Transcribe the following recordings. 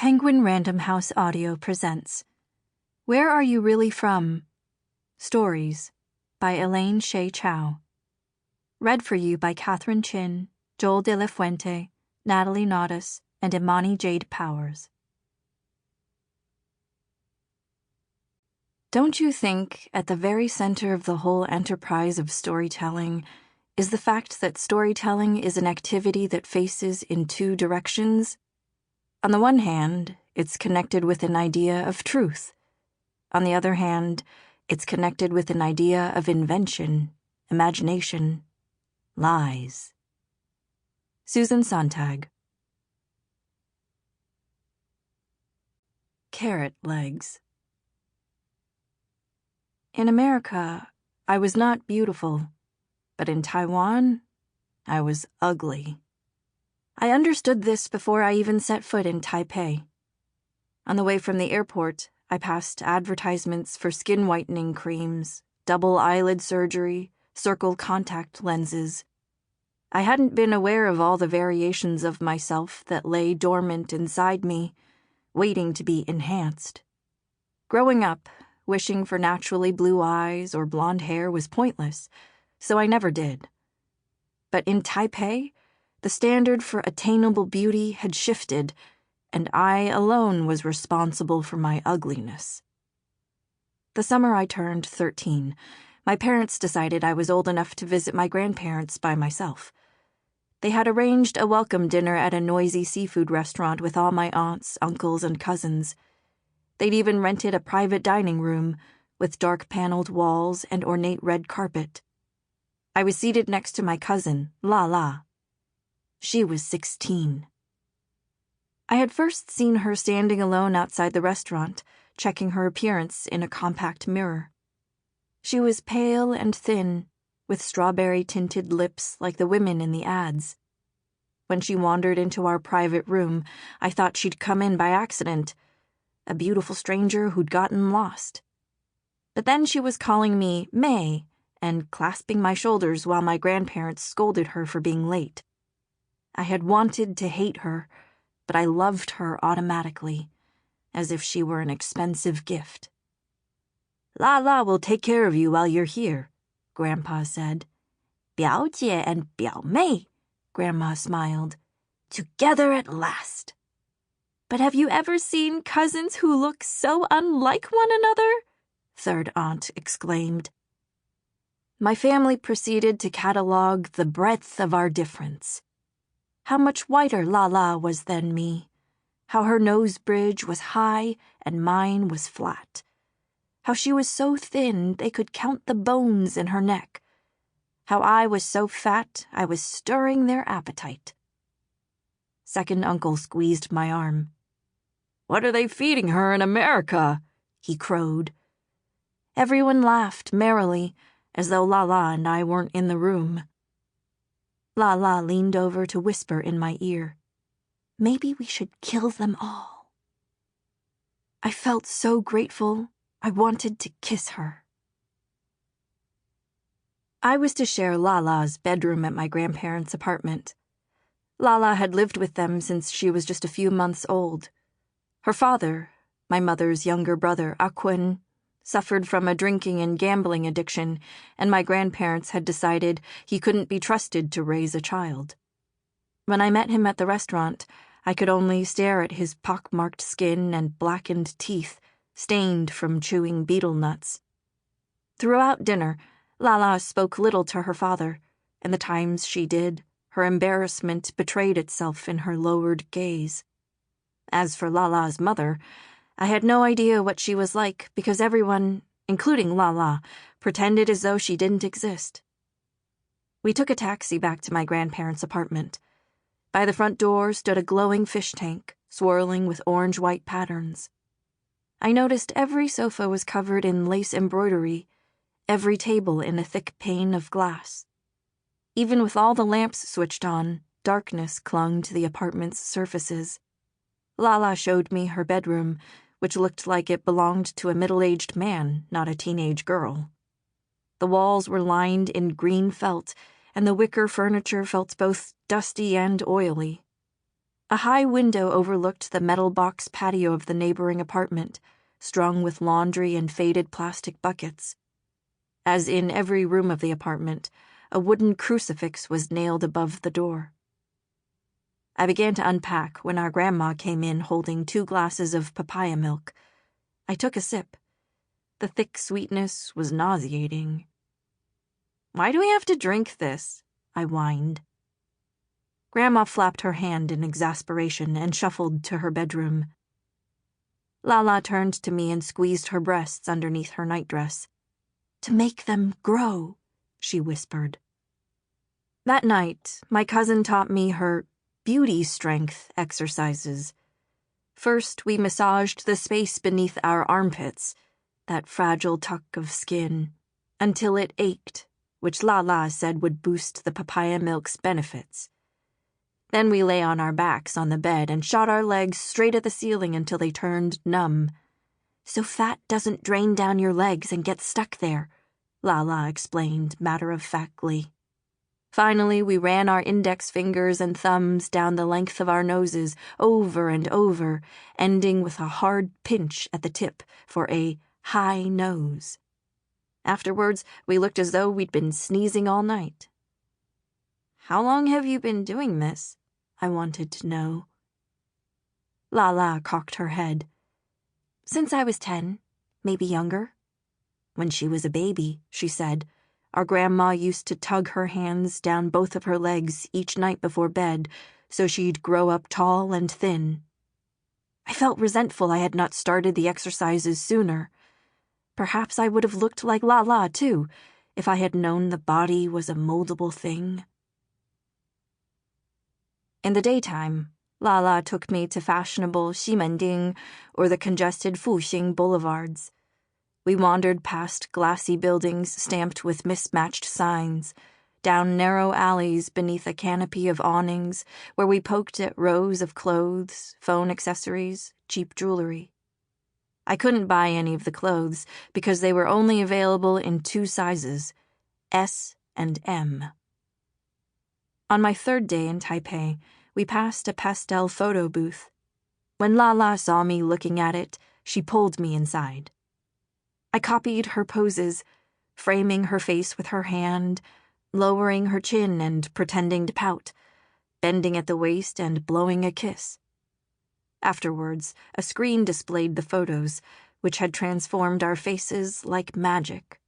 Penguin Random House Audio presents Where Are You Really From? Stories by Elaine Hsieh Chou. Read for you by Katharine Chin, Joel de la Fuente, Natalie Naudus, and Imani Jade Powers. Don't you think at the very center of the whole enterprise of storytelling is the fact that storytelling is an activity that faces in two directions? On the one hand, it's connected with an idea of truth. On the other hand, it's connected with an idea of invention, imagination, lies. Susan Sontag. Carrot legs. In America, I was not beautiful, but in Taiwan, I was ugly. I understood this before I even set foot in Taipei. On the way from the airport, I passed advertisements for skin whitening creams, double eyelid surgery, circle contact lenses. I hadn't been aware of all the variations of myself that lay dormant inside me, waiting to be enhanced. Growing up, wishing for naturally blue eyes or blonde hair was pointless, so I never did. But in Taipei, the standard for attainable beauty had shifted, and I alone was responsible for my ugliness. The summer I turned 13, my parents decided I was old enough to visit my grandparents by myself. They had arranged a welcome dinner at a noisy seafood restaurant with all my aunts, uncles, and cousins. They'd even rented a private dining room with dark-paneled walls and ornate red carpet. I was seated next to my cousin, La. She was 16. I had first seen her standing alone outside the restaurant, checking her appearance in a compact mirror. She was pale and thin, with strawberry-tinted lips like the women in the ads. When she wandered into our private room, I thought she'd come in by accident, a beautiful stranger who'd gotten lost. But then she was calling me May and clasping my shoulders while my grandparents scolded her for being late. I had wanted to hate her, but I loved her automatically, as if she were an expensive gift. La will take care of you while you're here, Grandpa said. 表姐 and 表妹, Grandma smiled. Together at last. But have you ever seen cousins who look so unlike one another? Third aunt exclaimed. My family proceeded to catalog the breadth of our difference. How much whiter La was than me. How her nose bridge was high and mine was flat. How she was so thin they could count the bones in her neck. How I was so fat I was stirring their appetite. Second uncle squeezed my arm. What are they feeding her in America? He crowed. Everyone laughed merrily, as though La and I weren't in the room. La leaned over to whisper in my ear. Maybe we should kill them all. I felt so grateful, I wanted to kiss her. I was to share Lala's bedroom at my grandparents' apartment. Lala had lived with them since she was just a few months old. Her father, my mother's younger brother, Aquin, suffered from a drinking and gambling addiction, and my grandparents had decided he couldn't be trusted to raise a child. When I met him at the restaurant, I could only stare at his pockmarked skin and blackened teeth, stained from chewing betel nuts. Throughout dinner, Lala spoke little to her father, and the times she did, her embarrassment betrayed itself in her lowered gaze. As for Lala's mother, I had no idea what she was like because everyone, including La, pretended as though she didn't exist. We took a taxi back to my grandparents' apartment. By the front door stood a glowing fish tank, swirling with orange-white patterns. I noticed every sofa was covered in lace embroidery, every table in a thick pane of glass. Even with all the lamps switched on, darkness clung to the apartment's surfaces. Lala showed me her bedroom, which looked like it belonged to a middle-aged man, not a teenage girl. The walls were lined in green felt, and the wicker furniture felt both dusty and oily. A high window overlooked the metal box patio of the neighboring apartment, strung with laundry and faded plastic buckets. As in every room of the apartment, a wooden crucifix was nailed above the door. I began to unpack when our grandma came in holding 2 glasses of papaya milk. I took a sip. The thick sweetness was nauseating. "Why do we have to drink this?" I whined. Grandma flapped her hand in exasperation and shuffled to her bedroom. Lala turned to me and squeezed her breasts underneath her nightdress. "To make them grow," she whispered. That night, my cousin taught me her beauty strength exercises. First, we massaged the space beneath our armpits, that fragile tuck of skin, until it ached, which Lala said would boost the papaya milk's benefits. Then we lay on our backs on the bed and shot our legs straight at the ceiling until they turned numb. "So fat doesn't drain down your legs and get stuck there," Lala explained matter-of-factly. Finally, we ran our index fingers and thumbs down the length of our noses over and over, ending with a hard pinch at the tip for a high nose. Afterwards, we looked as though we'd been sneezing all night. "How long have you been doing this?" I wanted to know. Lala cocked her head. "Since I was 10, maybe younger." When she was a baby, she said, our grandma used to tug her hands down both of her legs each night before bed so she'd grow up tall and thin. I felt resentful I had not started the exercises sooner. Perhaps I would have looked like Lala, too, if I had known the body was a moldable thing. In the daytime, Lala took me to fashionable Ximending or the congested Fuxing boulevards. We wandered past glassy buildings stamped with mismatched signs, down narrow alleys beneath a canopy of awnings where we poked at rows of clothes, phone accessories, cheap jewelry. I couldn't buy any of the clothes because they were only available in 2 sizes, S and M. On my 3rd day in Taipei, we passed a pastel photo booth. When Lala saw me looking at it, she pulled me inside. I copied her poses, framing her face with her hand, lowering her chin and pretending to pout, bending at the waist and blowing a kiss. Afterwards, a screen displayed the photos, which had transformed our faces like magic.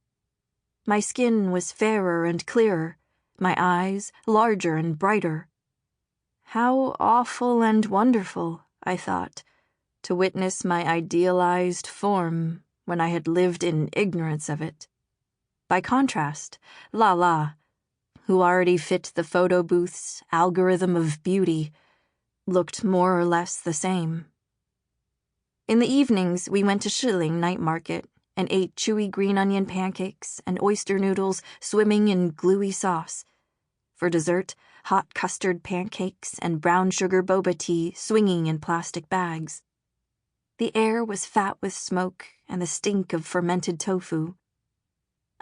My skin was fairer and clearer, my eyes larger and brighter. How awful and wonderful, I thought, to witness my idealized form when I had lived in ignorance of it. By contrast, Lala, who already fit the photo booth's algorithm of beauty, looked more or less the same. In the evenings, we went to Shiling Night Market and ate chewy green onion pancakes and oyster noodles swimming in gluey sauce. For dessert, hot custard pancakes and brown sugar boba tea swinging in plastic bags. The air was fat with smoke and the stink of fermented tofu.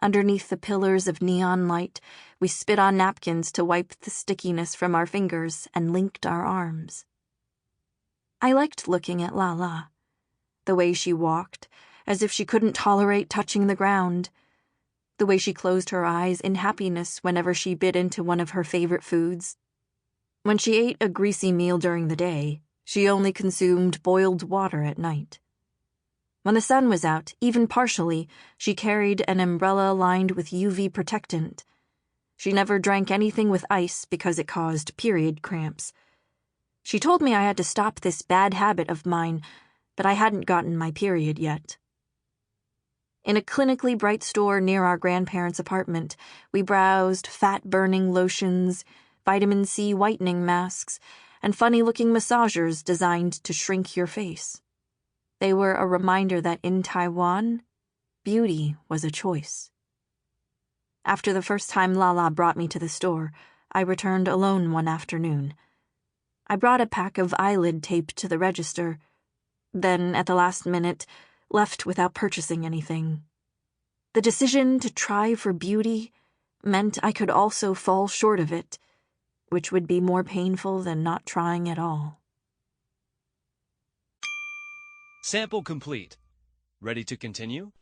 Underneath the pillars of neon light, we spit on napkins to wipe the stickiness from our fingers and linked our arms. I liked looking at Lala, the way she walked, as if she couldn't tolerate touching the ground, the way she closed her eyes in happiness whenever she bit into one of her favorite foods. When she ate a greasy meal during the day, she only consumed boiled water at night. When the sun was out, even partially, she carried an umbrella lined with UV protectant. She never drank anything with ice because it caused period cramps. She told me I had to stop this bad habit of mine, but I hadn't gotten my period yet. In a clinically bright store near our grandparents' apartment, we browsed fat-burning lotions, vitamin C whitening masks, and funny-looking massagers designed to shrink your face. They were a reminder that in Taiwan, beauty was a choice. After the first time Lala brought me to the store, I returned alone one afternoon. I brought a pack of eyelid tape to the register, then, at the last minute, left without purchasing anything. The decision to try for beauty meant I could also fall short of it, which would be more painful than not trying at all. Sample complete. Ready to continue?